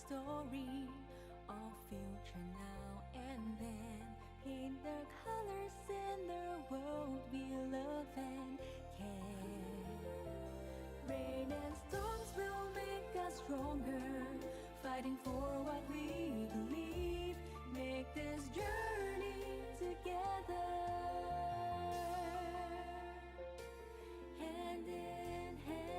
story of future now and then. In the colors in the world we love and care. Rain and storms will make us stronger, fighting for what we believe. Make this journey together, hand in hand.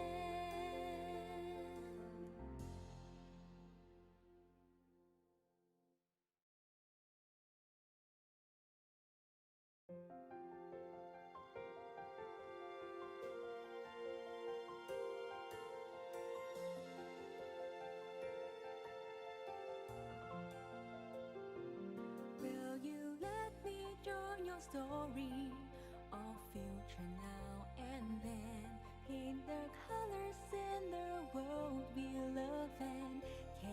Will you let me join your story of future now and then? In the colors in the world we love and care.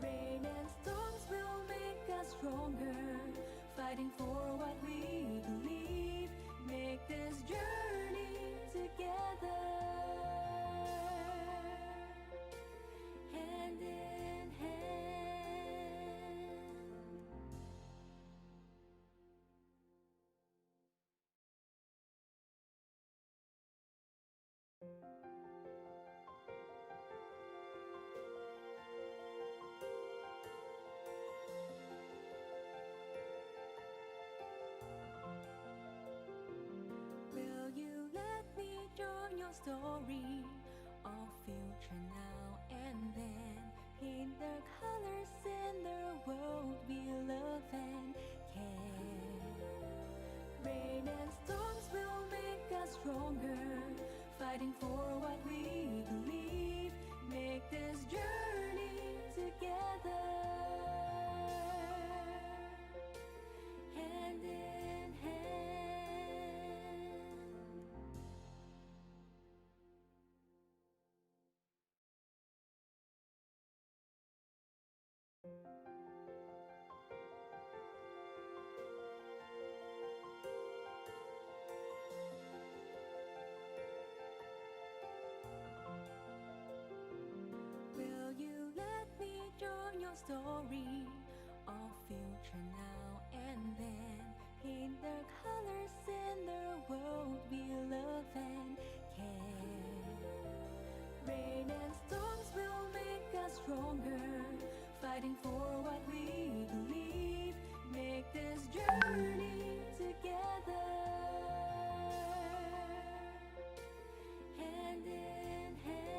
Rain and storms will make us stronger, fighting for what we believe. Make this journey together, hand in hand. Will you let me join your story of future now and then? In the colors in the world we love and care. Rain and storms will make us stronger, fighting for what we believe. Make this journey together, hand in hand. Will you let me join your story of future now and then? In the colors in the world we love and care. Rain and storms will make us stronger, fighting for what we believe. Make this journey together, hand in hand.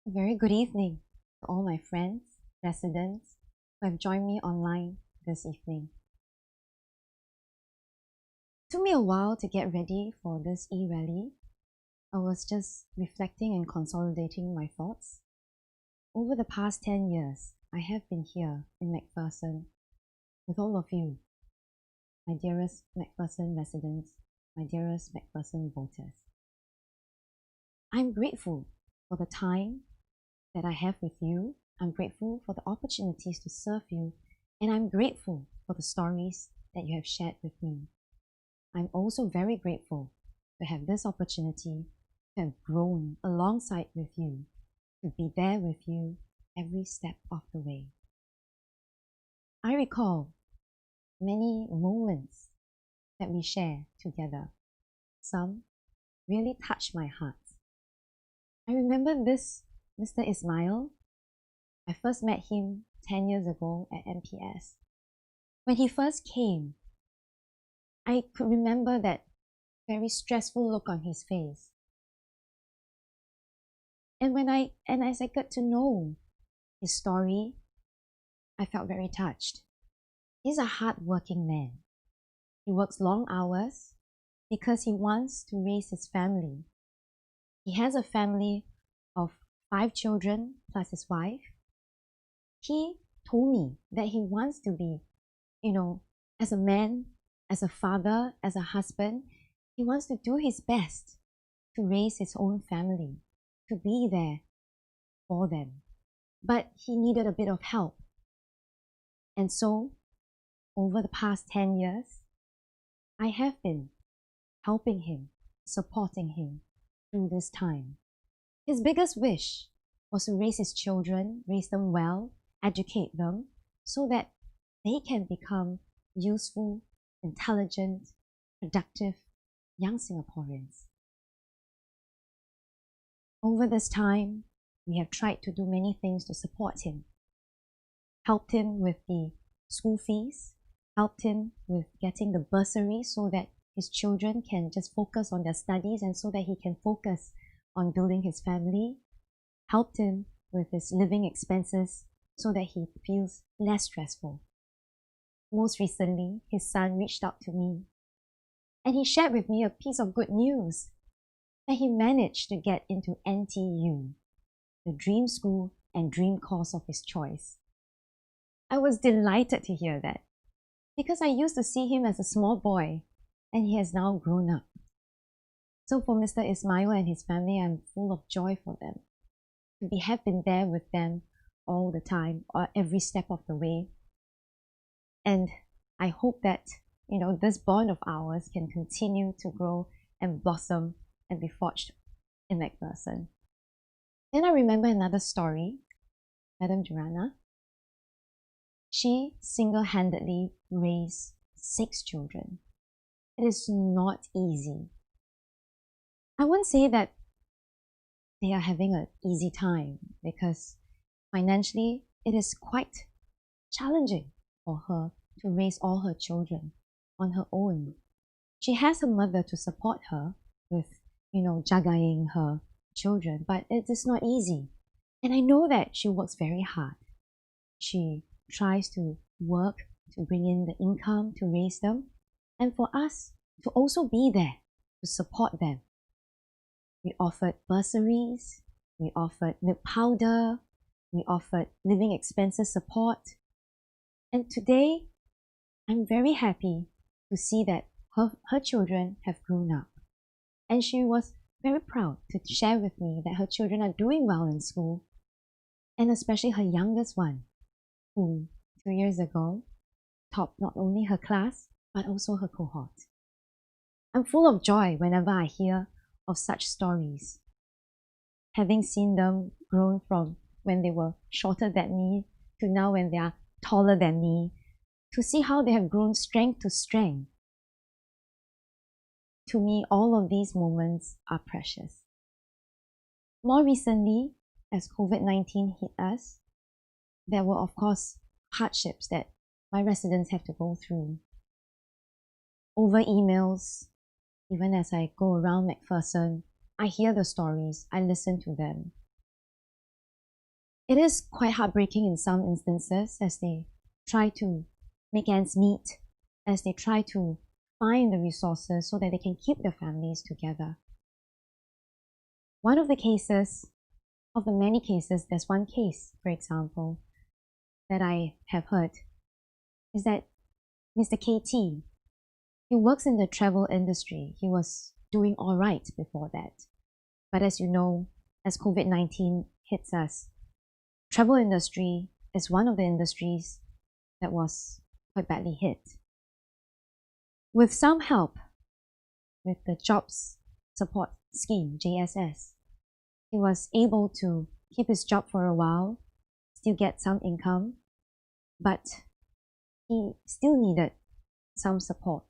A very good evening to all my friends, residents who have joined me online this evening. It took me a while to get ready for this e-rally. I was just reflecting and consolidating my thoughts. Over the past 10 years, I have been here in MacPherson with all of you, my dearest MacPherson residents, my dearest MacPherson voters. I'm grateful for the time that I have with you. I'm grateful for the opportunities to serve you, and I'm grateful for the stories that you have shared with me. I'm also very grateful to have this opportunity to have grown alongside with you, to be there with you every step of the way. I recall many moments that we share together. Some really touched my heart. I remember this Mr. Ismail. I first met him 10 years ago at MPS. When he first came, I could remember that very stressful look on his face. And as I got to know his story, I felt very touched. He's a hard-working man. He works long hours because he wants to raise his family. He has a family of 5 children plus his wife. He told me that he wants to be, as a man, as a father, as a husband, he wants to do his best to raise his own family. to be there for them. But he needed a bit of help. And so, over the past 10 years, I have been helping him, supporting him through this time. His biggest wish was to raise his children, raise them well, educate them, so that they can become useful, intelligent, productive young Singaporeans. Over this time, we have tried to do many things to support him. Helped him with the school fees, helped him with getting the bursary so that his children can just focus on their studies and so that he can focus on building his family, helped him with his living expenses so that he feels less stressful. Most recently, his son reached out to me and he shared with me a piece of good news that he managed to get into NTU, the dream school and dream course of his choice. I was delighted to hear that because I used to see him as a small boy and he has now grown up. So for Mr. Ismail and his family, I'm full of joy for them. We have been there with them all the time, or every step of the way. And I hope that, this bond of ours can continue to grow and blossom and be forged in MacPherson. Then I remember another story, Madam Joanna. She single-handedly raised 6 children. It is not easy. I won't say that they are having an easy time because financially it is quite challenging for her to raise all her children on her own. She has her mother to support her with, jagaying her children, but it is not easy. And I know that she works very hard. She tries to work to bring in the income to raise them and for us to also be there to support them. We offered bursaries, we offered milk powder, we offered living expenses support. And today, I'm very happy to see that her children have grown up. And she was very proud to share with me that her children are doing well in school, and especially her youngest one, who 2 years ago topped not only her class, but also her cohort. I'm full of joy whenever I hear of such stories, having seen them grown from when they were shorter than me to now when they are taller than me, to see how they have grown strength to strength. To me, all of these moments are precious. More recently, as COVID-19 hit us, there were of course hardships that my residents have to go through. Over emails, even as I go around MacPherson, I hear the stories, I listen to them. It is quite heartbreaking in some instances as they try to make ends meet, as they try to find the resources so that they can keep their families together. One of the cases, of the many cases, there's one case, for example, that I have heard, is that Mr. KT, he works in the travel industry. He was doing all right before that. But as you know, as COVID-19 hits us, travel industry is one of the industries that was quite badly hit. With some help with the Jobs Support Scheme, JSS, he was able to keep his job for a while, still get some income, but he still needed some support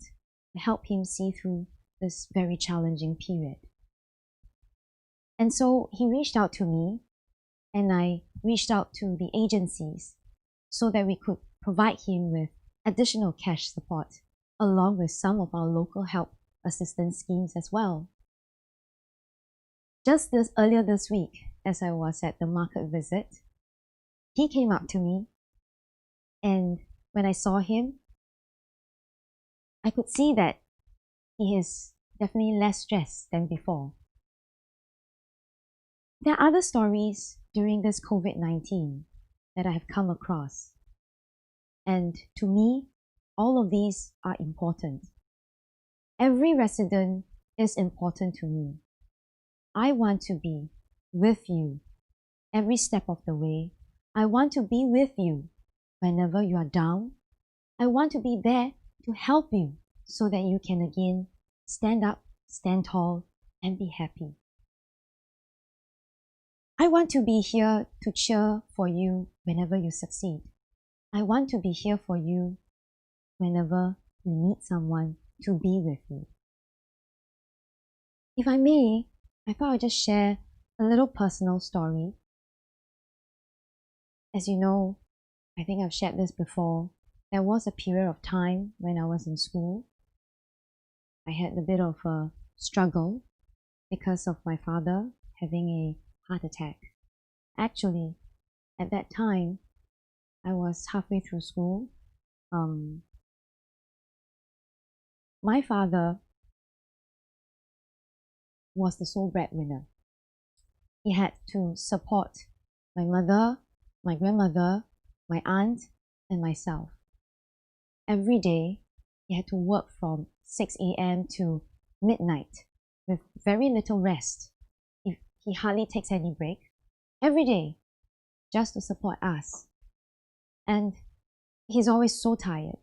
to help him see through this very challenging period. And so he reached out to me, and I reached out to the agencies so that we could provide him with additional cash support, along with some of our local help assistance schemes as well. Just earlier this week, as I was at the market visit, he came up to me, and when I saw him, I could see that he is definitely less stressed than before. There are other stories during this COVID-19 that I have come across, and to me, all of these are important. Every resident is important to me. I want to be with you every step of the way. I want to be with you whenever you are down. I want to be there to help you so that you can again stand up, stand tall, and be happy. I want to be here to cheer for you whenever you succeed. I want to be here for you whenever you need someone to be with you. If I may, I thought I'd just share a little personal story. As you know, I think I've shared this before. There was a period of time when I was in school. I had a bit of a struggle because of my father having a heart attack. Actually, at that time, I was halfway through school. My father was the sole breadwinner. He had to support my mother, my grandmother, my aunt, and myself. Every day, he had to work from 6 a.m. to midnight with very little rest. He hardly takes any break. Every day, just to support us. And he's always so tired.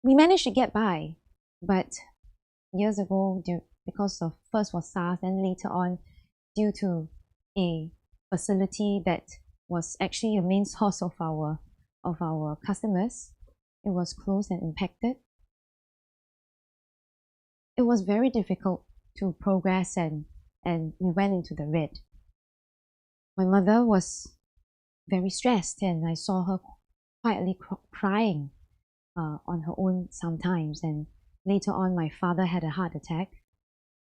We managed to get by, but years ago, because of first was SARS and later on due to a facility that was actually a main source of our customers, it was closed and impacted. It was very difficult to progress and we went into the red. My mother was very stressed and I saw her quietly crying on her own sometimes, and later on my father had a heart attack,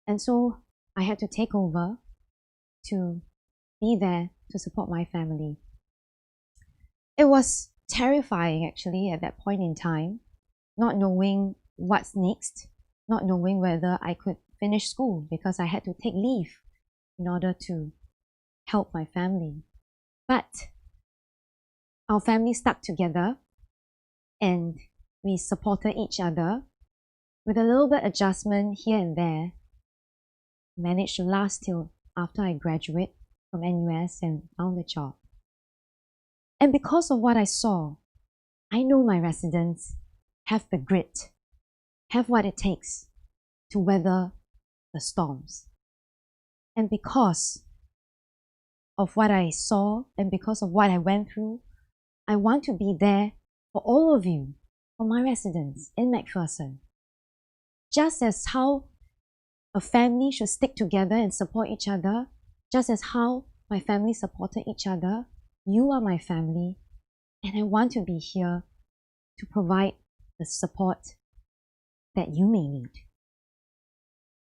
and so I had to take over to be there to support my family. It was terrifying actually at that point in time, not knowing what's next, not knowing whether I could finish school because I had to take leave in order to help my family. But our family stuck together and we supported each other with a little bit adjustment here and there. Managed to last till after I graduate from NUS and found a job. And because of what I saw, I know my residents have the grit, have what it takes to weather the storms. And because of what I saw and because of what I went through, I want to be there for all of you, for my residents in MacPherson. Just as how a family should stick together and support each other, just as how my family supported each other, you are my family, and I want to be here to provide the support that you may need.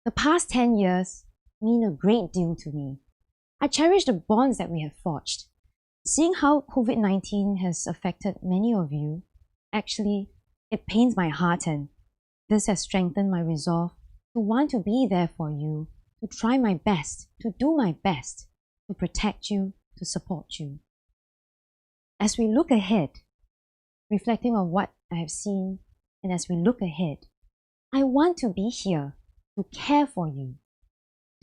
The past 10 years mean a great deal to me. I cherish the bonds that we have forged. Seeing how COVID-19 has affected many of you, actually, it pains my heart, and this has strengthened my resolve to want to be there for you, to try my best, to do my best, to protect you, to support you. As we look ahead, reflecting on what I have seen, and as we look ahead, I want to be here to care for you,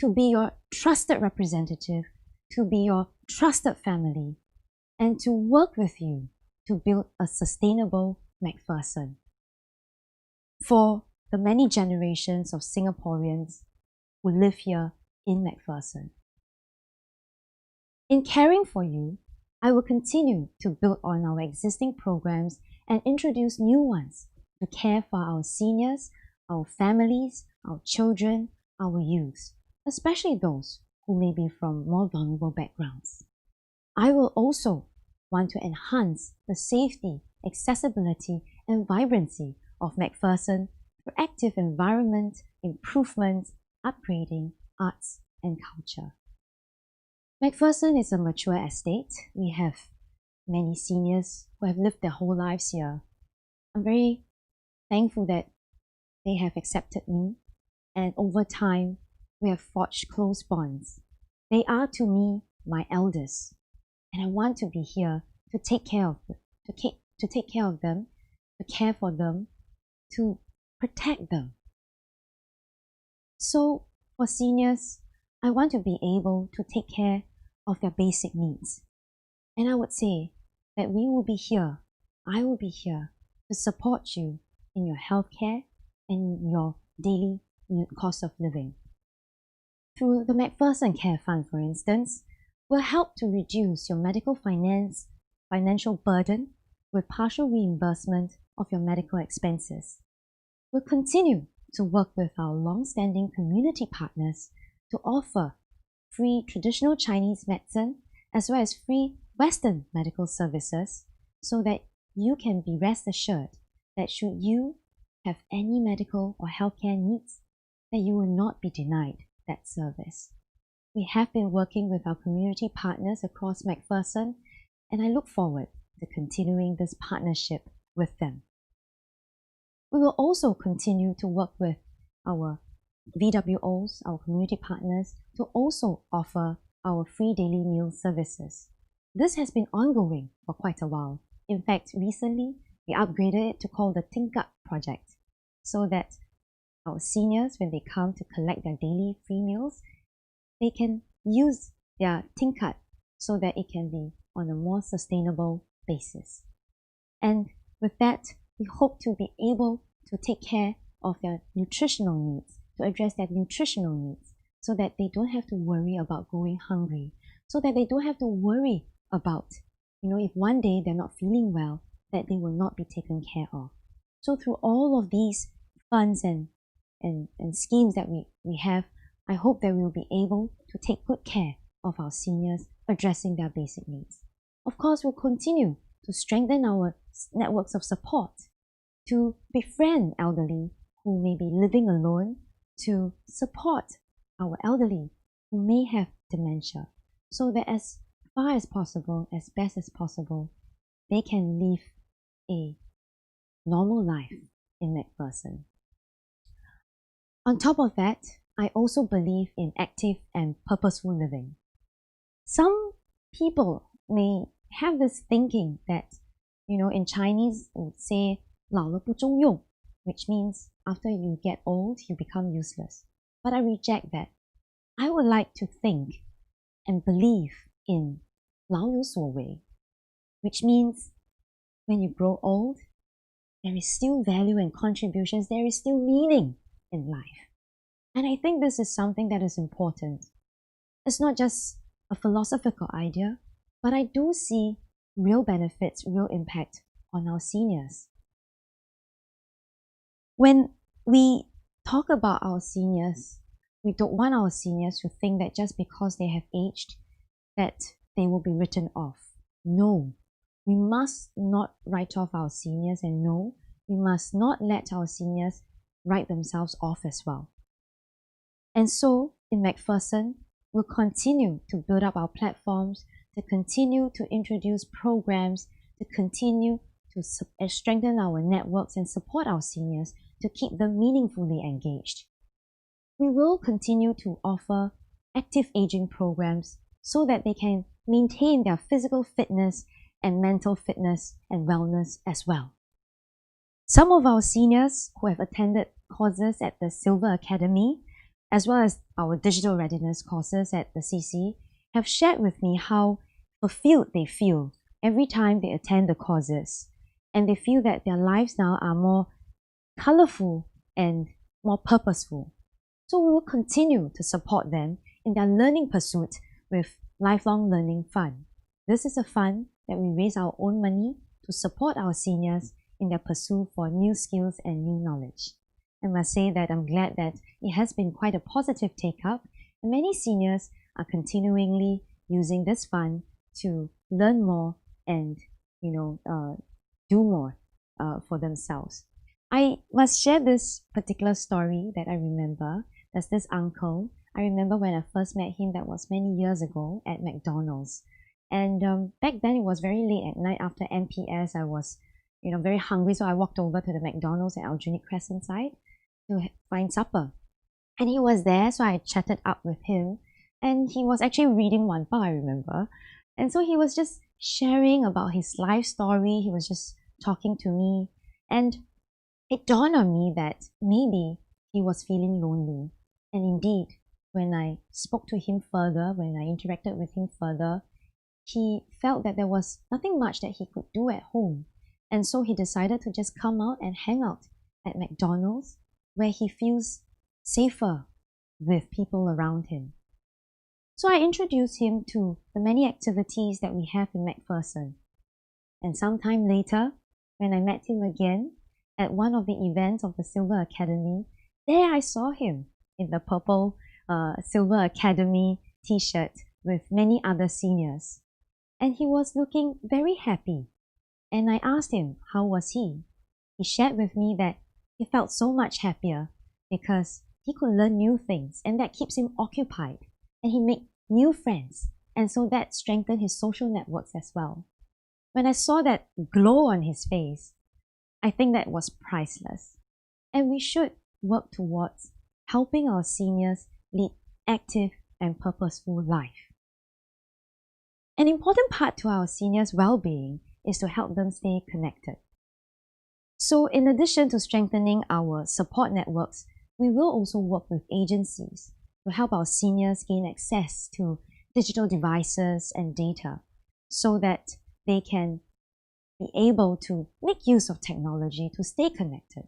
to be your trusted representative, to be your trusted family, and to work with you to build a sustainable MacPherson for the many generations of Singaporeans who live here in MacPherson. In caring for you, I will continue to build on our existing programs and introduce new ones to care for our seniors, our families, our children, our youth, especially those who may be from more vulnerable backgrounds. I will also want to enhance the safety, accessibility, and vibrancy of MacPherson through active environment, improvement, upgrading, arts, and culture. MacPherson is a mature estate. We have many seniors who have lived their whole lives here. I'm very thankful that they have accepted me, and over time, we have forged close bonds. They are to me my elders, and I want to be here to take care of them, to take care of them, to care for them, to protect them. So for seniors, I want to be able to take care of their basic needs. And I would say that we will be here, I will be here to support you in your healthcare and your daily cost of living. Through the MacPherson Care Fund, for instance, will help to reduce your medical financial burden with partial reimbursement of your medical expenses. We'll continue to work with our long-standing community partners to offer free traditional Chinese medicine as well as free Western medical services so that you can be rest assured that should you have any medical or healthcare needs, that you will not be denied that service. We have been working with our community partners across MacPherson, and I look forward to continuing this partnership with them. We will also continue to work with our VWOs, our community partners, to also offer our free daily meal services. This has been ongoing for quite a while. In fact, recently, we upgraded it to call the Tingkat project so that our seniors, when they come to collect their daily free meals, they can use their Tingkat so that it can be on a more sustainable basis. And with that, we hope to be able to take care of their nutritional needs, to address their nutritional needs, so that they don't have to worry about going hungry, so that they don't have to worry about, if one day they're not feeling well, that they will not be taken care of. So through all of these funds and schemes that we have, I hope that we will be able to take good care of our seniors, addressing their basic needs. Of course, we'll continue to strengthen our networks of support, to befriend elderly who may be living alone, to support our elderly who may have dementia, so that as far as possible, as best as possible, they can live a normal life in MacPherson. On top of that, I also believe in active and purposeful living. Some people may have this thinking that, in Chinese, we would say 老了不中用, which means after you get old, you become useless. But I reject that. I would like to think and believe in 老有所为, which means when you grow old, there is still value and contributions, there is still meaning in life. And I think this is something that is important. It's not just a philosophical idea, but I do see real benefits, real impact on our seniors. When we talk about our seniors, we don't want our seniors to think that just because they have aged, that they will be written off. No, we must not write off our seniors, and no, we must not let our seniors write themselves off as well. And so, in MacPherson, we'll continue to build up our platforms, to continue to introduce programs, to continue to strengthen our networks and support our seniors to keep them meaningfully engaged. We will continue to offer active aging programs so that they can maintain their physical fitness and mental fitness and wellness as well. Some of our seniors who have attended courses at the Silver Academy, as well as our digital readiness courses at the CC, have shared with me how fulfilled they feel every time they attend the courses. And they feel that their lives now are more colorful and more purposeful. So we will continue to support them in their learning pursuit with Lifelong Learning Fund. This is a fund that we raise our own money to support our seniors in their pursuit for new skills and new knowledge. I must say that I'm glad that it has been quite a positive take-up, and many seniors are continually using this fund to learn more and do more for themselves. I must share this particular story that I remember. There's this uncle. I remember when I first met him, that was many years ago at McDonald's. And back then it was very late at night after MPS. I was very hungry, so I walked over to the McDonald's at Aljunied Crescent side to find supper. And he was there, so I chatted up with him. And he was actually reading Wanpa, I remember. And so he was just sharing about his life story. He was just talking to me. And it dawned on me that maybe he was feeling lonely. And indeed, when I spoke to him further, when I interacted with him further, he felt that there was nothing much that he could do at home. And so he decided to just come out and hang out at McDonald's, where he feels safer with people around him. So I introduced him to the many activities that we have in MacPherson. And sometime later, when I met him again at one of the events of the Silver Academy, there I saw him in the purple Silver Academy t-shirt with many other seniors. And he was looking very happy. And I asked him, how was he? He shared with me that he felt so much happier because he could learn new things, and that keeps him occupied, and he made new friends, and so that strengthened his social networks as well. When I saw that glow on his face, I think that was priceless. And we should work towards helping our seniors lead active and purposeful life. An important part to our seniors' well-being is to help them stay connected. So in addition to strengthening our support networks, we will also work with agencies to help our seniors gain access to digital devices and data so that they can be able to make use of technology to stay connected.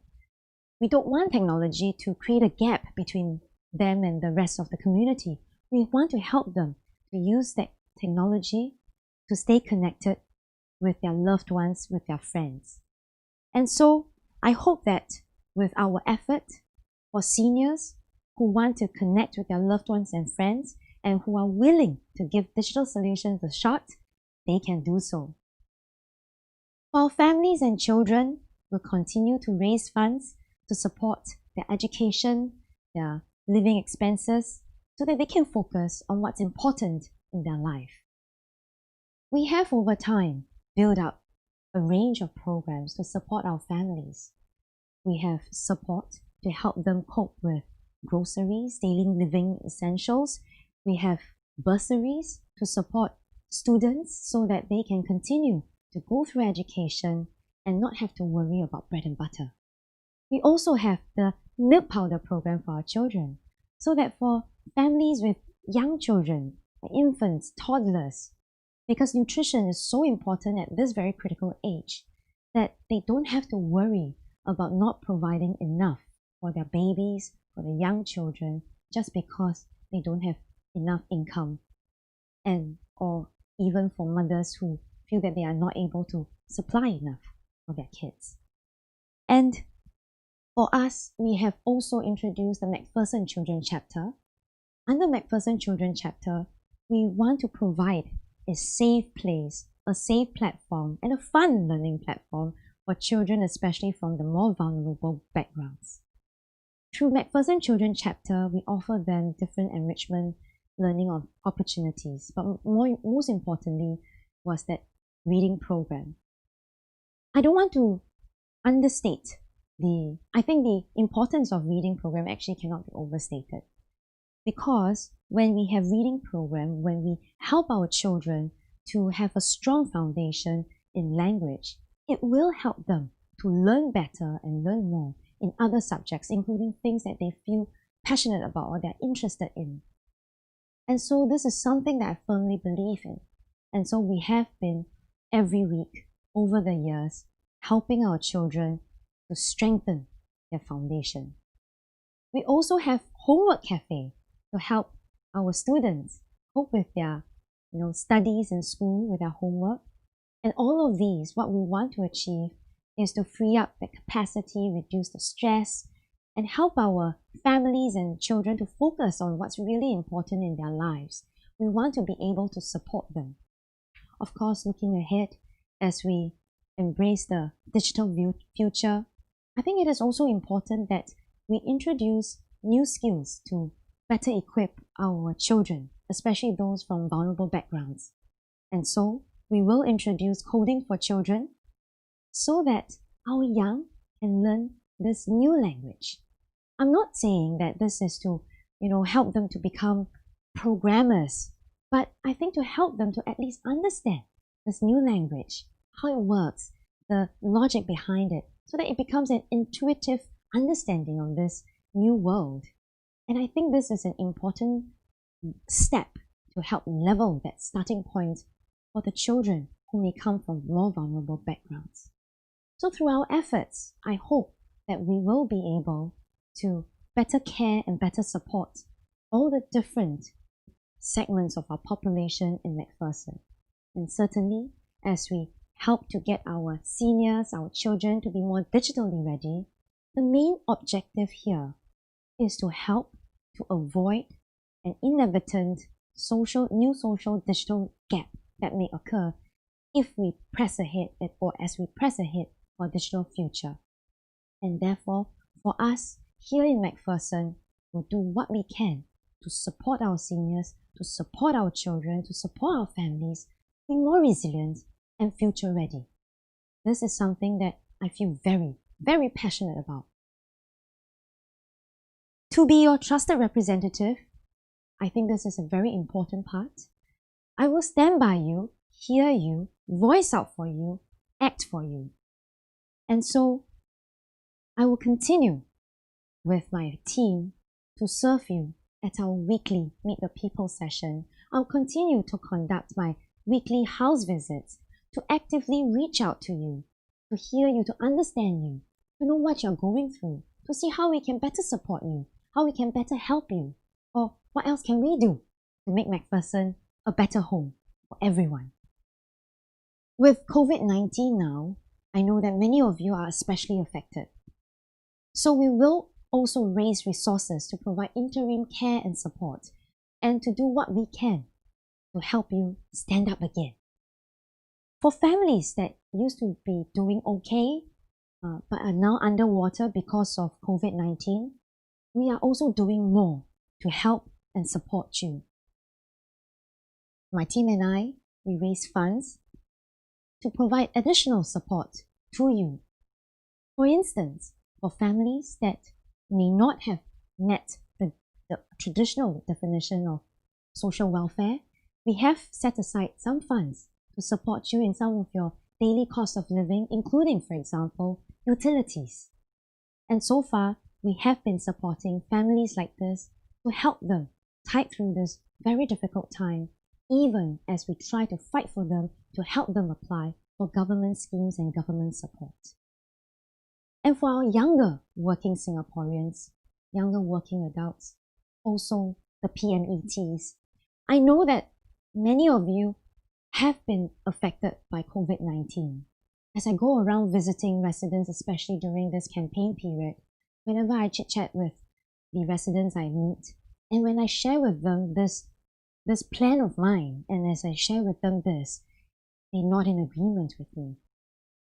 We don't want technology to create a gap between them and the rest of the community. We want to help them to use that technology to stay connected with their loved ones, with their friends. And so I hope that with our effort for seniors who want to connect with their loved ones and friends and who are willing to give digital solutions a shot, they can do so. While families and children will continue to raise funds to support their education, their living expenses, so that they can focus on what's important in their life. We have over time built up a range of programs to support our families. We have support to help them cope with groceries, daily living essentials. We have bursaries to support students so that they can continue to go through education and not have to worry about bread and butter. We also have the milk powder program for our children, so that for families with young children, infants, toddlers, because nutrition is so important at this very critical age, that they don't have to worry about not providing enough for their babies, for the young children, just because they don't have enough income, and or even for mothers who feel that they are not able to supply enough for their kids. And for us, we have also introduced the MacPherson Children Chapter. Under MacPherson Children Chapter, we want to provide a safe place, a safe platform, and a fun learning platform for children, especially from the more vulnerable backgrounds. Through MacPherson Children Chapter, we offer them different enrichment learning opportunities, but most importantly was that reading program. I don't want to understate I think the importance of reading program actually cannot be overstated. Because when we have reading program, when we help our children to have a strong foundation in language, it will help them to learn better and learn more in other subjects, including things that they feel passionate about or they're interested in. And so this is something that I firmly believe in. And so we have been every week over the years helping our children to strengthen their foundation. We also have Homework Cafe to help our students cope with their studies in school, with their homework. And all of these, what we want to achieve is to free up the capacity, reduce the stress, and help our families and children to focus on what's really important in their lives. We want to be able to support them. Of course, looking ahead as we embrace the digital future, I think it is also important that we introduce new skills to better equip our children, especially those from vulnerable backgrounds. And so we will introduce coding for children so that our young can learn this new language. I'm not saying that this is to, help them to become programmers, but I think to help them to at least understand this new language, how it works, the logic behind it, so that it becomes an intuitive understanding of this new world. And I think this is an important step to help level that starting point for the children who may come from more vulnerable backgrounds. So through our efforts, I hope that we will be able to better care and better support all the different segments of our population in MacPherson. And certainly, as we help to get our seniors, our children to be more digitally ready, the main objective here is to help to avoid an inadvertent new social digital gap that may occur if we press ahead or as we press ahead for a digital future. And therefore, for us here in MacPherson, we'll do what we can to support our seniors, to support our children, to support our families, be more resilient and future ready. This is something that I feel very, very passionate about. To be your trusted representative, I think this is a very important part. I will stand by you, hear you, voice out for you, act for you. And so I will continue with my team to serve you at our weekly Meet the People session. I'll continue to conduct my weekly house visits to actively reach out to you, to hear you, to understand you, to know what you're going through, to see how we can better support you, how we can better help you, or what else can we do to make MacPherson a better home for everyone. With COVID-19 now, I know that many of you are especially affected. So we will also raise resources to provide interim care and support and to do what we can to help you stand up again. For families that used to be doing okay but are now underwater because of COVID-19, we are also doing more to help and support you. My team and I, we raise funds to provide additional support to you. For instance, for families that may not have met the traditional definition of social welfare, we have set aside some funds to support you in some of your daily cost of living, including, for example, utilities. And so far, we have been supporting families like this to help them tide through this very difficult time, even as we try to fight for them to help them apply for government schemes and government support. And for our younger working Singaporeans, younger working adults, also the PMETs, I know that many of you have been affected by COVID-19. As I go around visiting residents, especially during this campaign period, whenever I chit-chat with the residents I meet, and when I share with them this plan of mine, and as I share with them this, they're not in agreement with me.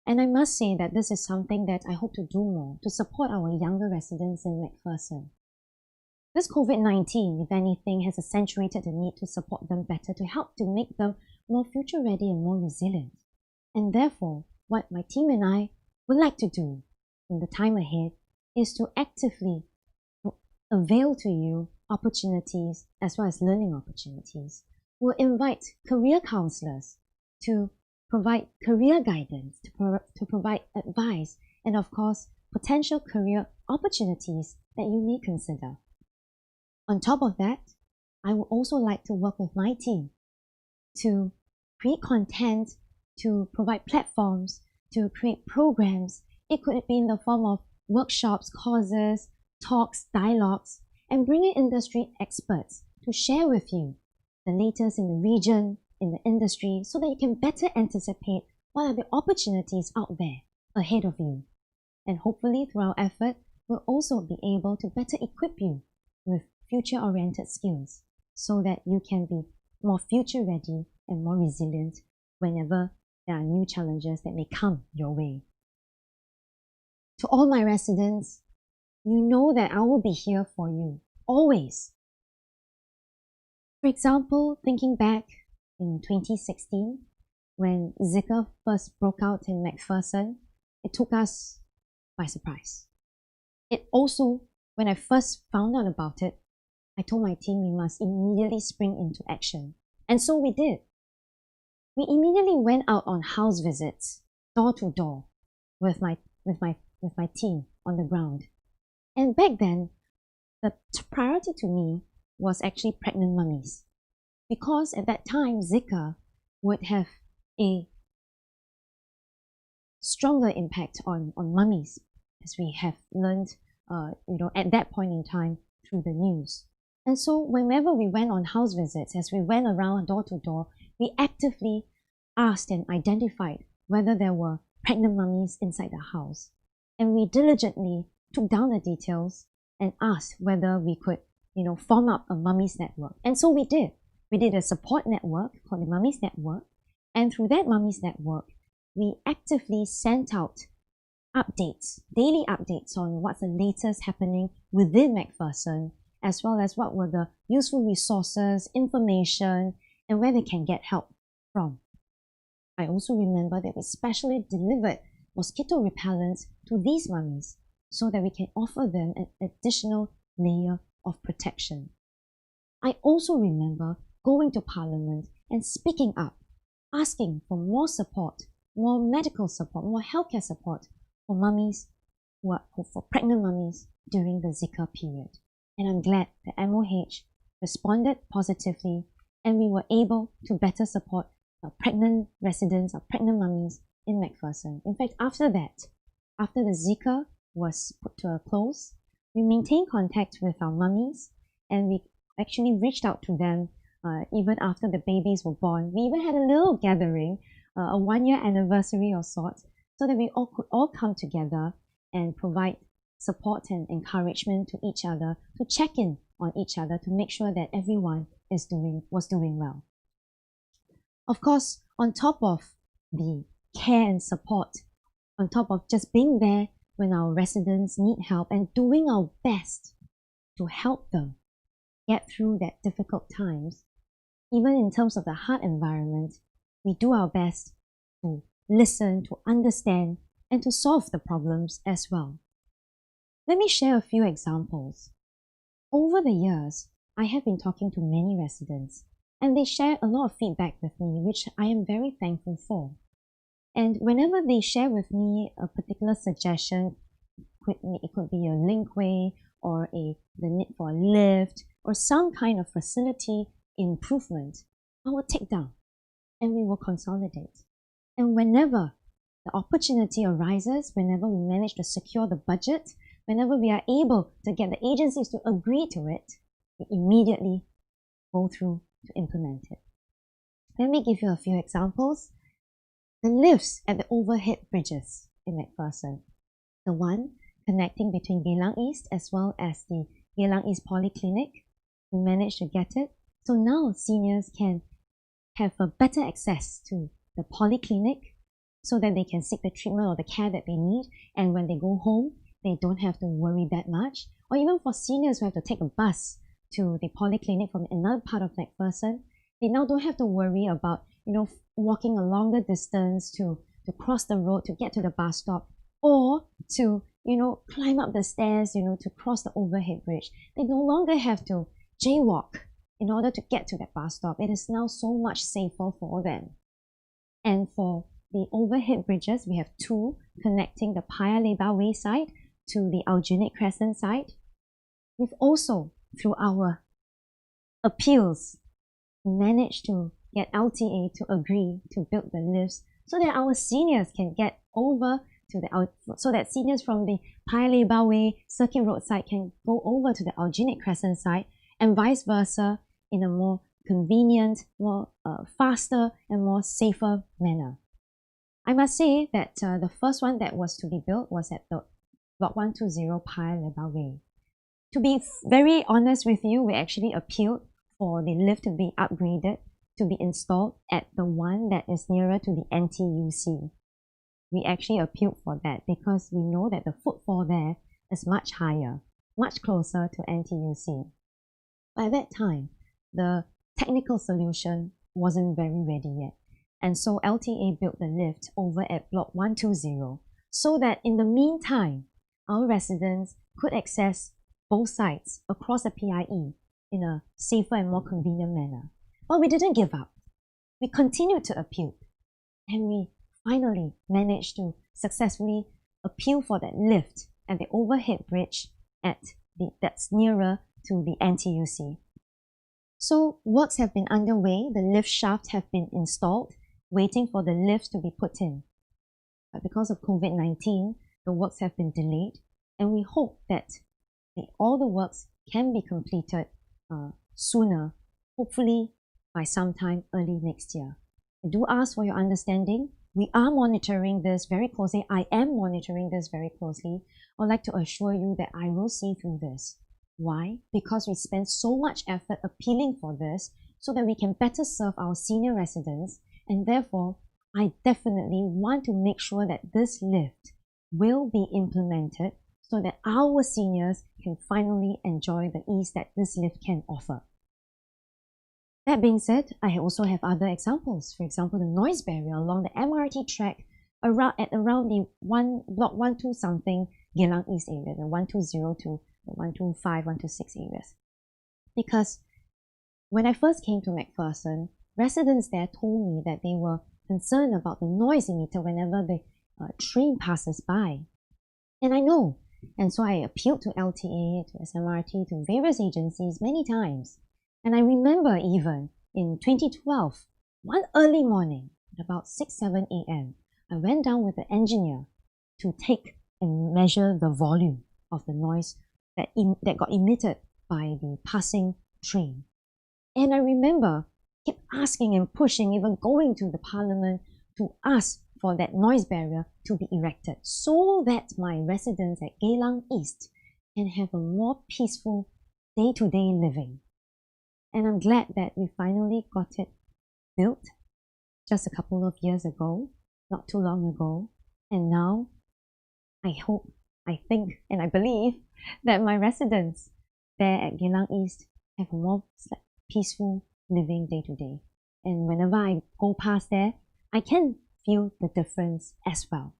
And I must say that this is something that I hope to do more to support our younger residents in MacPherson. This COVID-19, if anything, has accentuated the need to support them better, to help to make them more future ready and more resilient. And therefore, what my team and I would like to do in the time ahead is to actively avail to you opportunities as well as learning opportunities. We'll invite career counselors to provide career guidance, to provide advice, and of course, potential career opportunities that you may consider. On top of that, I would also like to work with my team to create content, to provide platforms, to create programs. It could be in the form of workshops, courses, talks, dialogues, and bring in industry experts to share with you the latest in the region, in the industry, so that you can better anticipate what are the opportunities out there ahead of you. And hopefully through our effort, we'll also be able to better equip you with future-oriented skills so that you can be more future-ready and more resilient whenever there are new challenges that may come your way. To all my residents, you know that I will be here for you, always. For example, thinking back in 2016, when Zika first broke out in MacPherson, it took us by surprise. It also, when I first found out about it, I told my team we must immediately spring into action. And so we did. We immediately went out on house visits, door to door, with my team on the ground. And back then, the priority to me was actually pregnant mummies, because at that time Zika would have a stronger impact on mummies, as we have learned at that point in time through the news. And so whenever we went on house visits, as we went around door to door, we actively asked and identified whether there were pregnant mummies inside the house. And we diligently took down the details and asked whether we could, form up a mummies network. And so we did. We did a support network called the Mummies Network. And through that Mummies Network, we actively sent out updates, daily updates on what's the latest happening within MacPherson, as well as what were the useful resources, information, and where they can get help from. I also remember that we specially delivered mosquito repellents to these mummies so that we can offer them an additional layer of protection. I also remember going to Parliament and speaking up, asking for more support, more medical support, more healthcare support for mummies, for pregnant mummies during the Zika period. And I'm glad that MOH responded positively and we were able to better support pregnant residents or pregnant mummies in MacPherson. In fact, after that, after the Zika was put to a close, we maintained contact with our mummies and we actually reached out to them even after the babies were born. We even had a little gathering, a 1-year anniversary of sorts, so that we could all come together and provide support and encouragement to each other, to check in on each other, to make sure that everyone was doing well. Of course, on top of the care and support, on top of just being there when our residents need help and doing our best to help them get through that difficult times, even in terms of the hard environment, we do our best to listen, to understand, and to solve the problems as well. Let me share a few examples. Over the years, I have been talking to many residents, and they share a lot of feedback with me, which I am very thankful for. And whenever they share with me a particular suggestion, it could be a linkway or the need for a lift or some kind of facility improvement, I will take down and we will consolidate. And whenever the opportunity arises, whenever we manage to secure the budget, whenever we are able to get the agencies to agree to it, we immediately go through to implement it. Let me give you a few examples. The lifts at the overhead bridges in MacPherson, the one connecting between Geylang East as well as the Geylang East Polyclinic, we managed to get it. So now seniors can have a better access to the polyclinic so that they can seek the treatment or the care that they need, and when they go home, they don't have to worry that much. Or even for seniors who have to take a bus to the polyclinic from another part of MacPherson, they now don't have to worry about walking a longer distance to cross the road to get to the bus stop, or to climb up the stairs to cross the overhead bridge. They no longer have to jaywalk in order to get to that bus stop. It is now so much safer for them. And for the overhead bridges, we have two connecting the Paya Lebar Way side to the Aljunied Crescent side. We've also, through our appeals, managed to get LTA to agree to build the lifts so that our seniors can get over to so that seniors from the Paya Lebar Way Circuit Road side can go over to the Aljunied Crescent side, and vice versa, in a more convenient, more faster and more safer manner. I must say that the first one that was to be built was at the Block 120 Paya Lebar Way. To be very honest with you, we actually appealed for the lift to be upgraded, to be installed at the one that is nearer to the NTUC. We actually appealed for that because we know that the footfall there is much higher, much closer to NTUC. By that time, the technical solution wasn't very ready yet. And so LTA built the lift over at Block 120 so that in the meantime, our residents could access both sides across the PIE in a safer and more convenient manner. But we didn't give up. We continued to appeal, and we finally managed to successfully appeal for that lift at the overhead bridge at that's nearer to the NTUC. So works have been underway, the lift shafts have been installed, waiting for the lifts to be put in. But because of COVID-19, the works have been delayed, and we hope that all the works can be completed sooner, hopefully by sometime early next year. I do ask for your understanding. We are monitoring this very closely. I am monitoring this very closely. I'd like to assure you that I will see through this. Why? Because we spend so much effort appealing for this so that we can better serve our senior residents, and therefore, I definitely want to make sure that this lift will be implemented so that our seniors can finally enjoy the ease that this lift can offer. That being said, I also have other examples. For example, the noise barrier along the MRT track around the block 12 something Geylang East area, the 120 to the 125, 126 areas. Because when I first came to MacPherson, residents there told me that they were concerned about the noise emitter whenever the train passes by. And I know. And so I appealed to LTA, to SMRT, to various agencies many times. And I remember even in 2012, one early morning at about 6-7 a.m., I went down with the engineer to take and measure the volume of the noise that got emitted by the passing train. And I remember keep asking and pushing, even going to the parliament to ask for that noise barrier to be erected so that my residents at Geylang East can have a more peaceful day-to-day living. And I'm glad that we finally got it built just a couple of years ago, not too long ago. And now I hope, I think, and I believe that my residents there at Geylang East have a more peaceful living day to day. And whenever I go past there, I can feel the difference as well.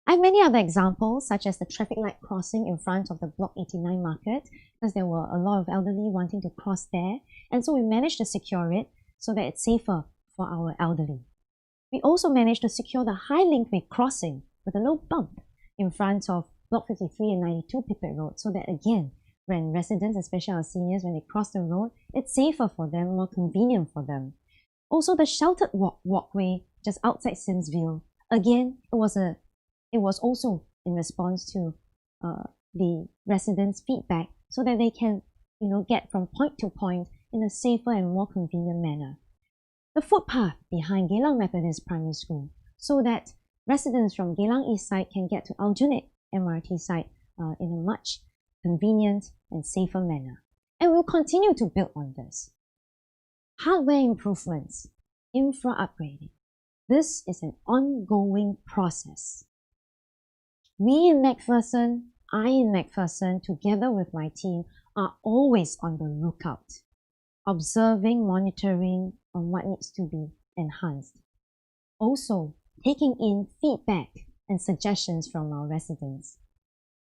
I have many other examples, such as the traffic light crossing in front of the Block 89 market, because there were a lot of elderly wanting to cross there, and so we managed to secure it so that it's safer for our elderly. We also managed to secure the high linkway crossing with a low bump in front of Block 53 and 92 Pipit Road, so that again, when residents, especially our seniors, when they cross the road, it's safer for them, more convenient for them. Also, the sheltered walkway just outside Simsville, again, it was also in response to the residents' feedback so that they can, get from point to point in a safer and more convenient manner. The footpath behind Geylang Methodist Primary School so that residents from Geylang East side can get to Aljunied MRT site in a much convenient and safer manner. And we'll continue to build on this. Hardware improvements, infra upgrading. This is an ongoing process. We in MacPherson, I in MacPherson, together with my team, are always on the lookout, observing, monitoring on what needs to be enhanced. Also, taking in feedback and suggestions from our residents.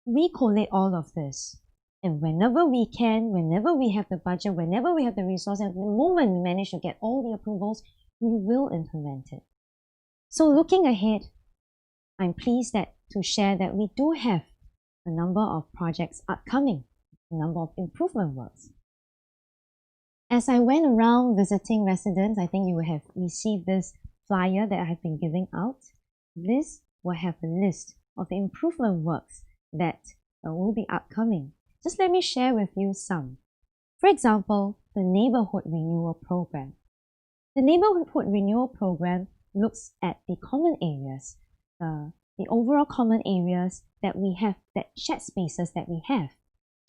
We collate all of this, and whenever we can, whenever we have the budget, whenever we have the resources, and the moment we manage to get all the approvals, we will implement it. So looking ahead, I'm pleased to share that we do have a number of projects upcoming, a number of improvement works. As I went around visiting residents, I think you will have received this flyer that I have been giving out. This will have a list of the improvement works that will be upcoming. Just let me share with you some. For example, the Neighborhood Renewal Program. The Neighborhood Renewal Program looks at the common areas, the overall common areas that we have, that shared spaces that we have.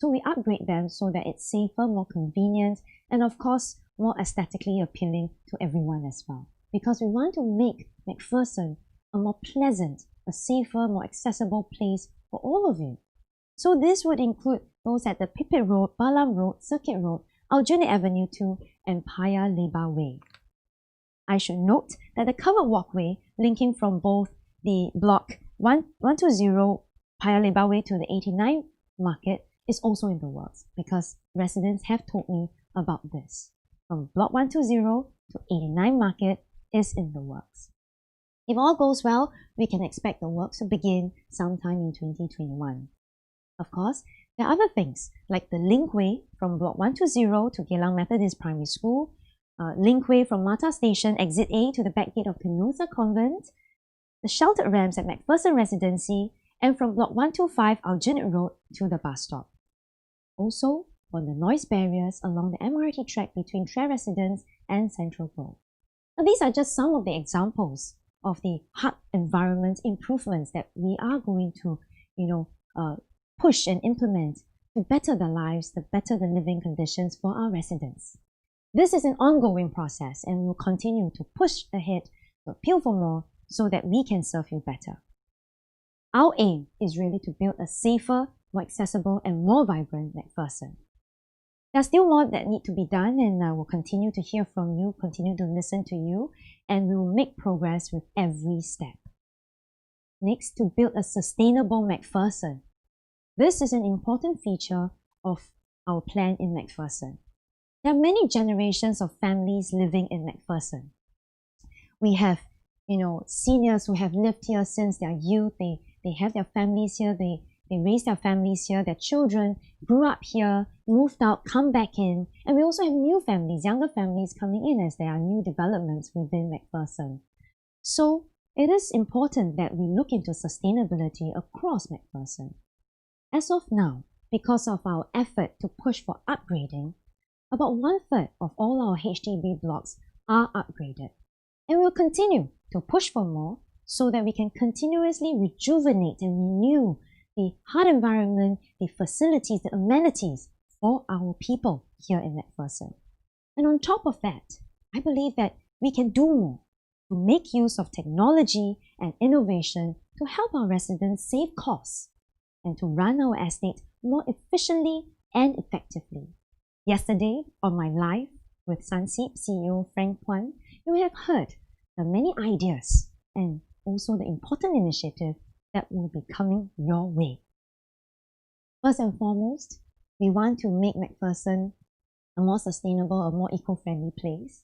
So we upgrade them so that it's safer, more convenient, and of course, more aesthetically appealing to everyone as well. Because we want to make MacPherson a more pleasant, a safer, more accessible place for all of you. So this would include those at the Pipit Road, Balam Road, Circuit Road, Aljunied Avenue 2, and Paya Lebar Way. I should note that the covered walkway linking from both the block 120 Paya Lebar Way to the 89 market is also in the works because residents have told me about this. From block 120 to 89 market is in the works. If all goes well, we can expect the works to begin sometime in 2021. Of course, There are other things like the linkway from Block 120 to Geylang Methodist Primary School, linkway from Mata Station Exit A to the back gate of Canusa Convent, the sheltered ramps at MacPherson Residency, and from Block 125 Aljunied Road to the bus stop. Also, for the noise barriers along the MRT track between Tre Residence and Central Grove. Now, these are just some of the examples of the hard environment improvements that we are going to, push and implement to better the lives, to better the living conditions for our residents. This is an ongoing process and we'll continue to push ahead, to appeal for more so that we can serve you better. Our aim is really to build a safer, more accessible and more vibrant MacPherson. There's still more that need to be done and we'll continue to hear from you, continue to listen to you, and we will make progress with every step. Next, to build a sustainable MacPherson. This is an important feature of our plan in MacPherson. There are many generations of families living in MacPherson. We have, seniors who have lived here since their youth. They have their families here. They raise their families here. Their children grew up here, moved out, come back in. And we also have new families, younger families coming in as there are new developments within MacPherson. So it is important that we look into sustainability across MacPherson. As of now, because of our effort to push for upgrading, about 1/3 of all our HDB blocks are upgraded. And we'll continue to push for more so that we can continuously rejuvenate and renew the hard environment, the facilities, the amenities for our people here in MacPherson. And on top of that, I believe that we can do more to make use of technology and innovation to help our residents save costs and to run our estate more efficiently and effectively. Yesterday, on my live with Sunseap CEO Frank Kwan, you have heard the many ideas and also the important initiative that will be coming your way. First and foremost, we want to make MacPherson a more sustainable, a more eco-friendly place.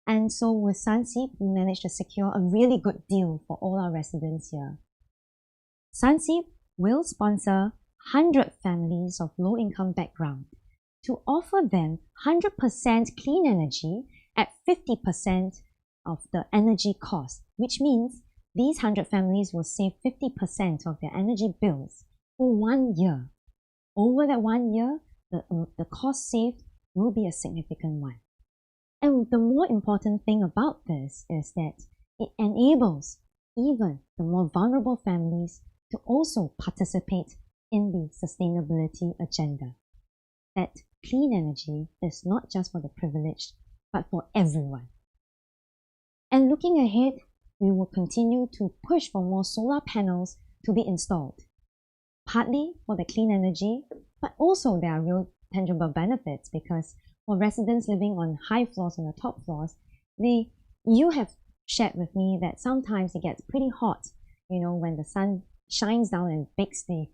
And so with Sunseap, we managed to secure a really good deal for all our residents here. Sunseap will sponsor 100 families of low-income background to offer them 100% clean energy at 50% of the energy cost, which means these 100 families will save 50% of their energy bills for 1 year. Over that 1 year, the cost saved will be a significant one. And the more important thing about this is that it enables even the more vulnerable families to also participate in the sustainability agenda. That clean energy is not just for the privileged, but for everyone. And looking ahead, we will continue to push for more solar panels to be installed, partly for the clean energy, but also there are real tangible benefits because for residents living on high floors, on the top floors, you have shared with me that sometimes it gets pretty hot, when the sun shines down and bakes the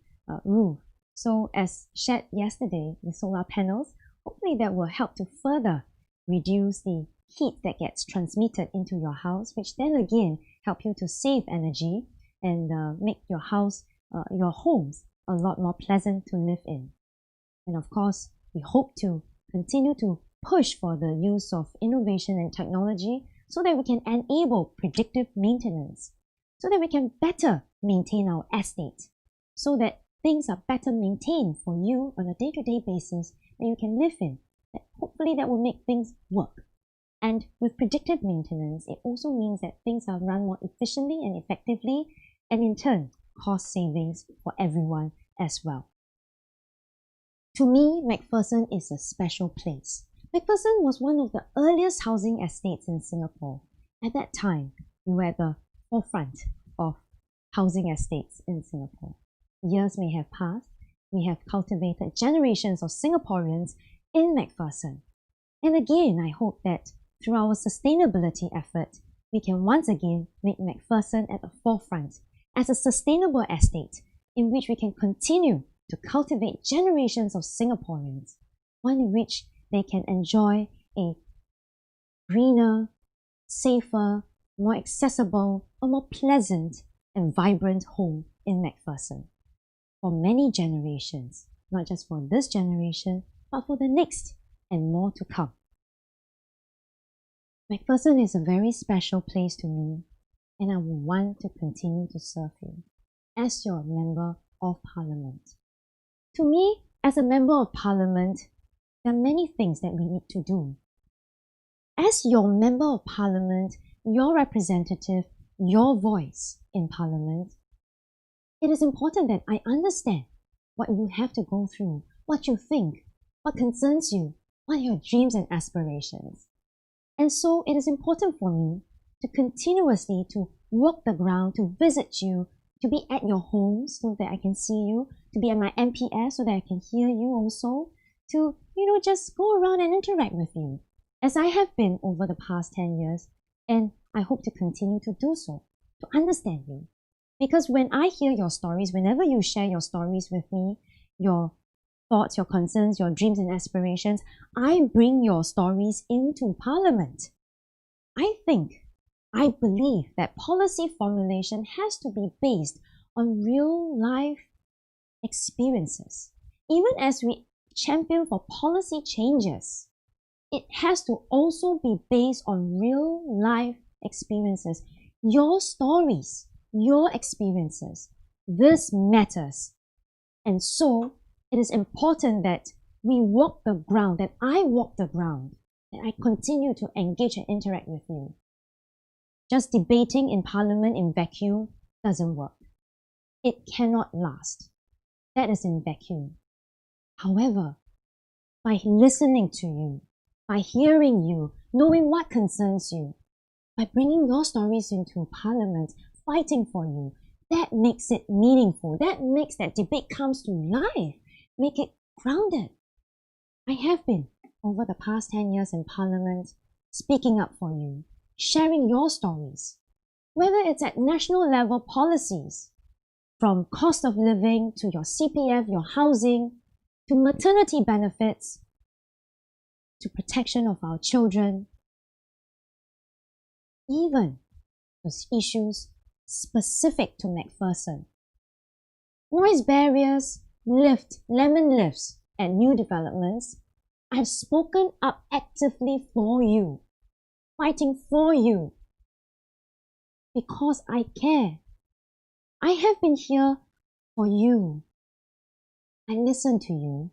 roof. So as shared yesterday, the solar panels, hopefully that will help to further reduce the heat that gets transmitted into your house, which then again help you to save energy and make your house, your homes a lot more pleasant to live in. And of course, we hope to continue to push for the use of innovation and technology so that we can enable predictive maintenance, so that we can better maintain our estate, so that things are better maintained for you on a day-to-day basis that you can live in. Hopefully that will make things work. And with predictive maintenance, it also means that things are run more efficiently and effectively, and in turn, cost savings for everyone as well. To me, MacPherson is a special place. MacPherson was one of the earliest housing estates in Singapore. At that time, we were at the forefront of housing estates in Singapore. Years may have passed, we have cultivated generations of Singaporeans in MacPherson. And again, I hope that through our sustainability effort, we can once again make MacPherson at the forefront as a sustainable estate in which we can continue to cultivate generations of Singaporeans, one in which they can enjoy a greener, safer, more accessible, a more pleasant and vibrant home in MacPherson for many generations not just for this generation, but for the next and more to come. MacPherson is a very special place to me, and I will want to continue to serve you as your Member of Parliament. To me, as a Member of Parliament, there are many things that we need to do. As your Member of Parliament, your representative, your voice in Parliament, it is important that I understand what you have to go through, what you think, what concerns you, what are your dreams and aspirations. And so it is important for me to continuously to walk the ground, to visit you, to be at your homes so that I can see you, to be at my MPS so that I can hear you also, to, just go around and interact with you, as I have been over the past 10 years, and I hope to continue to do so, to understand you. Because when I hear your stories, whenever you share your stories with me, your thoughts, your concerns, your dreams and aspirations, I bring your stories into Parliament. I believe that policy formulation has to be based on real life experiences. Even as we champion for policy changes, it has to also be based on real life experiences. Your stories, your experiences, this matters. And so it is important that we walk the ground, that I walk the ground, that I continue to engage and interact with you. Just debating in Parliament in vacuum doesn't work. It cannot last. That is in vacuum. However, by listening to you, by hearing you, knowing what concerns you, by bringing your stories into Parliament, fighting for you, that makes it meaningful. That makes that debate comes to life. Make it grounded. I have been, over the past 10 years in Parliament, speaking up for you, sharing your stories, whether it's at national level policies, from cost of living to your CPF, your housing, to maternity benefits, to protection of our children, even those issues specific to MacPherson. Noise barriers, lemon lifts, and new developments. I've spoken up actively for you, fighting for you, because I care. I have been here for you. I listen to you.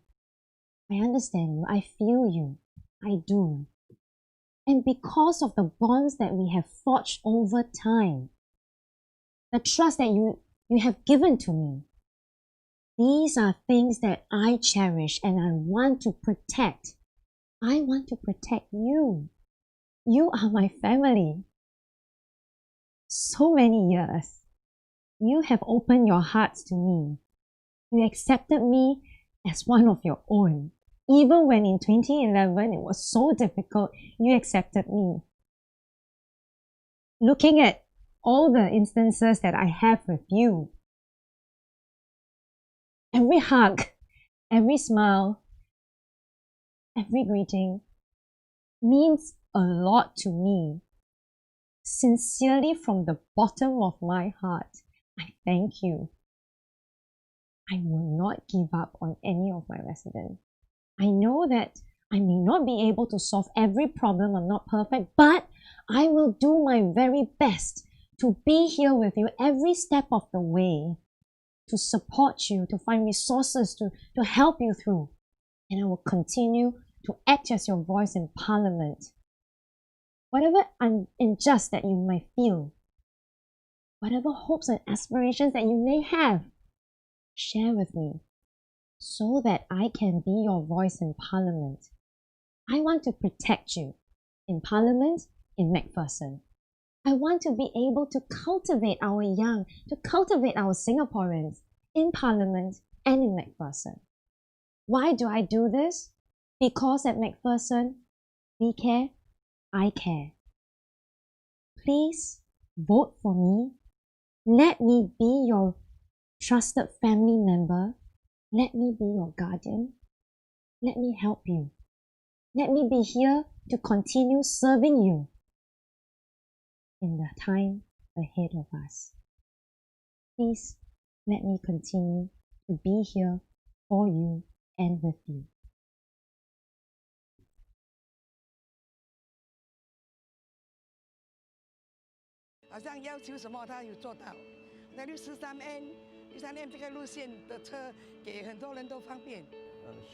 I understand you. I feel you. I do. And because of the bonds that we have forged over time, the trust that you have given to me, these are things that I cherish and I want to protect. I want to protect you. You are my family. So many years, you have opened your hearts to me. You accepted me as one of your own. Even when in 2011 it was so difficult, you accepted me. Looking at all the instances that I have with you, every hug, every smile, every greeting means a lot to me. Sincerely from the bottom of my heart, I thank you. I will not give up on any of my residents. I know that I may not be able to solve every problem, I'm not perfect, but I will do my very best to be here with you every step of the way, to support you, to find resources to help you through. And I will continue to act as your voice in Parliament. Whatever unjust that you may feel, whatever hopes and aspirations that you may have, share with me so that I can be your voice in Parliament. I want to protect you in Parliament, in MacPherson. I want to be able to cultivate our young, to cultivate our Singaporeans in Parliament and in MacPherson. Why do I do this? Because at MacPherson, we care, I care. Please vote for me. Let me be your trusted family member. Let me be your guardian. Let me help you. Let me be here to continue serving you in the time ahead of us. Please let me continue to be here for you and with you. 好像要求什么他有做到。那63N 这个路线的车给很多人都方便。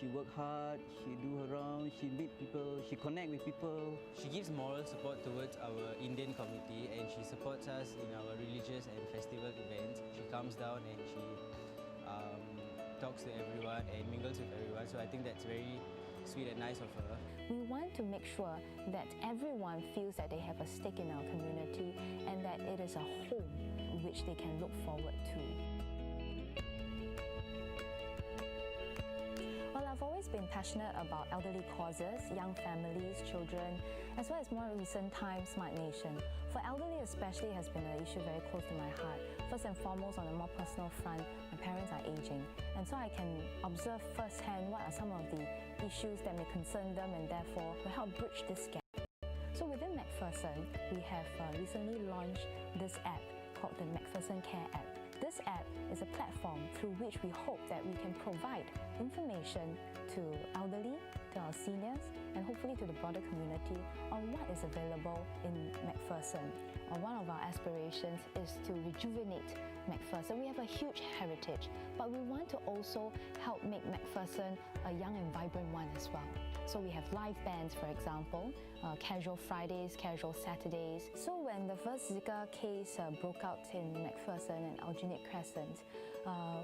She work hard, she do her round, she meet people, she connect with people. She gives moral support towards our Indian community and she supports us in our religious and festival events. She comes down and she talks to everyone and mingles with everyone. So I think that's very sweet and nice of her. We want to make sure that everyone feels that they have a stake in our community and that it is a home which they can look forward to. Well, I've always been passionate about elderly causes, young families, children, as well as more recent times, Smart Nation. For elderly especially has been an issue very close to my heart. First and foremost, on a more personal front, my parents are aging, and so I can observe firsthand what are some of the issues that may concern them and therefore will help bridge this gap. So within MacPherson, we have recently launched this app called the MacPherson Care app. This app is a platform through which we hope that we can provide information to elderly, to our seniors, and hopefully to the broader community on what is available in MacPherson. One of our aspirations is to rejuvenate MacPherson. We have a huge heritage, but we want to also help make MacPherson a young and vibrant one as well. So we have live bands, for example, casual Fridays, casual Saturdays. So when the first Zika case broke out in MacPherson and Alginate Crescent,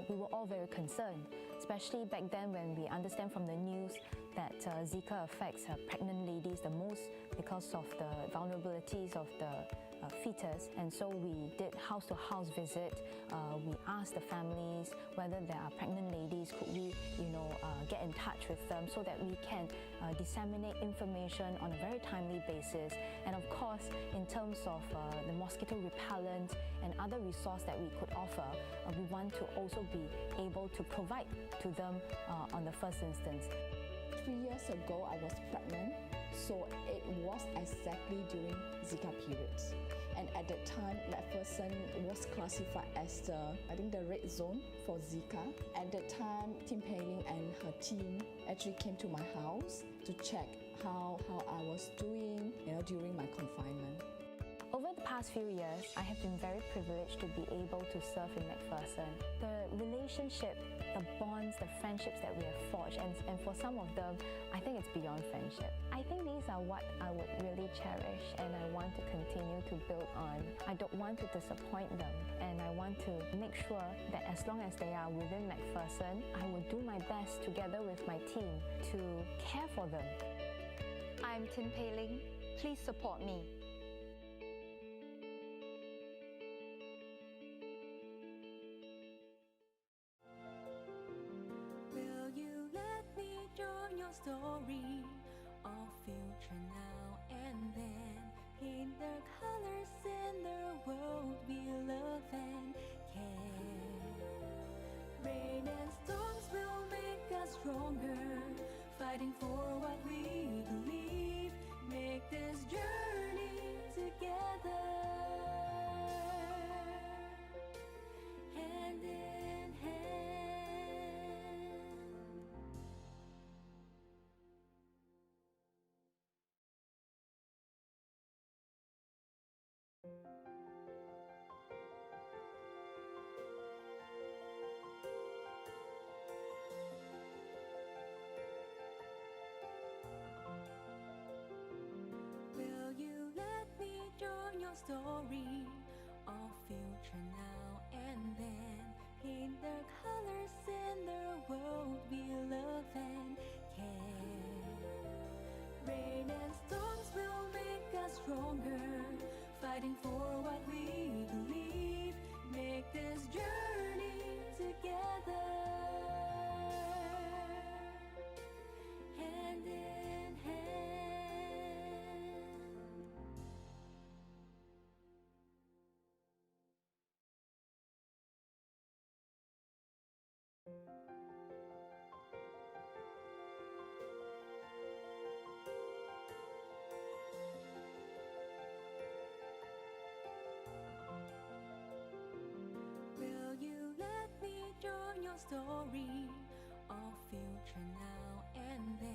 we were all very concerned, especially back then when we understand from the news that Zika affects pregnant ladies the most because of the vulnerabilities of the fetus, and so we did house-to-house visit. We asked the families whether there are pregnant ladies, could we, get in touch with them so that we can disseminate information on a very timely basis. And of course, in terms of the mosquito repellent and other resource that we could offer, we want to also be able to provide to them on the first instance. 3 years ago, I was pregnant, so it was exactly during Zika periods. And at that time, MacPherson was classified as the red zone for Zika. At that time, Tim Pei-Ling and her team actually came to my house to check how I was doing, during my confinement. Over the past few years, I have been very privileged to be able to serve in MacPherson. The relationship, the bonds, the friendships that we have forged, and for some of them, I think it's beyond friendship. I think these are what I would really cherish and I want to continue to build on. I don't want to disappoint them, and I want to make sure that as long as they are within MacPherson, I will do my best together with my team to care for them. I'm Tin Pei Ling. Please support me. Will you let me join your story of future now and then? In the colors in the world we love and care. Rain and storms will make us stronger, fighting for what we believe. Make this journey together, hand in hand. Will you let me join your story of future now and then? In the colors in the world we love and care. Rain and storms will make us stronger, fighting for what we believe. Make this journey together, hand in hand. Will you let me join your story of future then